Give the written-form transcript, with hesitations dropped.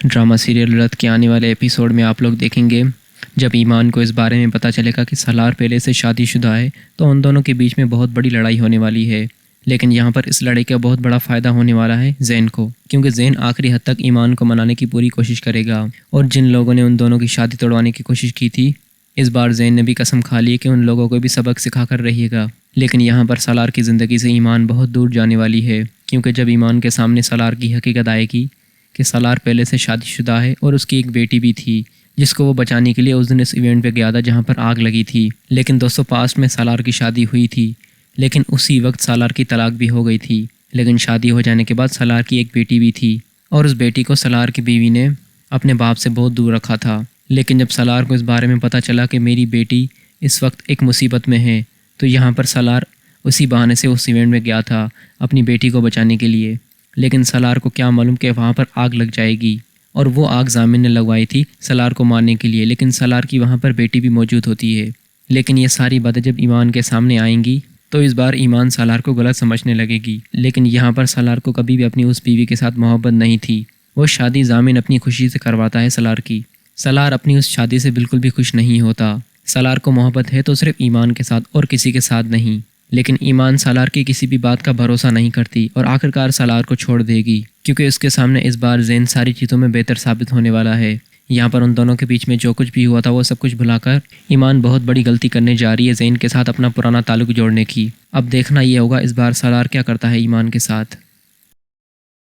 Drama serial रथ के आने वाले एपिसोड में आप लोग देखेंगे जब ईमान को इस बारे में पता चलेगा कि सलार पहले से शादीशुदा है तो उन दोनों के बीच में बहुत बड़ी लड़ाई होने वाली है। लेकिन यहाँ पर इस लड़ाई का बहुत बड़ा फ़ायदा होने वाला है जैन को, क्योंकि जैन आखिरी हद तक ईमान को मनाने की पूरी कोशिश करेगा। और जिन लोगों ने उन दोनों की शादी तोड़वाने की कोशिश की थी, इस बार जैन ने भी कसम खा ली कि उन लोगों को भी सबक सिखा कर रहिएगा। लेकिन यहाँ पर सलार की ज़िंदगी से ईमान बहुत दूर जाने वाली है, क्योंकि जब ईमान के सामने सलार की हकीकत आएगी कि सलार पहले से शादीशुदा है और उसकी एक बेटी भी थी जिसको वो बचाने के लिए उस दिन इस इवेंट पे गया था जहाँ पर आग लगी थी। लेकिन दोस्तों पास्ट में सलार की शादी हुई थी, लेकिन उसी वक्त सलार की तलाक भी हो गई थी। लेकिन शादी हो जाने के बाद सलार की एक बेटी भी थी और उस बेटी को सलार की बीवी ने अपने बाप से बहुत दूर रखा था। लेकिन जब सलार को इस बारे में पता चला कि मेरी बेटी इस वक्त एक मुसीबत में है, तो यहाँ पर सलार उसी बहाने से उस इवेंट में गया था अपनी बेटी को बचाने के लिए। लेकिन सलार को क्या मालूम कि वहाँ पर आग लग जाएगी, और वो आग जामिन ने लगवाई थी सलार को मारने के लिए। लेकिन सलार की वहाँ पर बेटी भी मौजूद होती है। लेकिन ये सारी बातें जब ईमान के सामने आएंगी तो इस बार ईमान सलार को गलत समझने लगेगी। लेकिन यहाँ पर सलार को कभी भी अपनी उस बीवी के साथ मोहब्बत नहीं थी। वो शादी जामिन अपनी खुशी से करवाता है सलार की। सलार अपनी उस शादी से बिल्कुल भी खुश नहीं होता। सलार को मोहब्बत है तो सिर्फ ईमान के साथ और किसी के साथ नहीं। लेकिन ईमान सलार की किसी भी बात का भरोसा नहीं करती और आखिरकार सलार को छोड़ देगी, क्योंकि उसके सामने इस बार जैन सारी चीज़ों में बेहतर साबित होने वाला है। यहाँ पर उन दोनों के बीच में जो कुछ भी हुआ था वो सब कुछ भुलाकर ईमान बहुत बड़ी गलती करने जा रही है जैन के साथ अपना पुराना ताल्लुक जोड़ने की। अब देखना ये होगा इस बार सलार क्या करता है ईमान के साथ।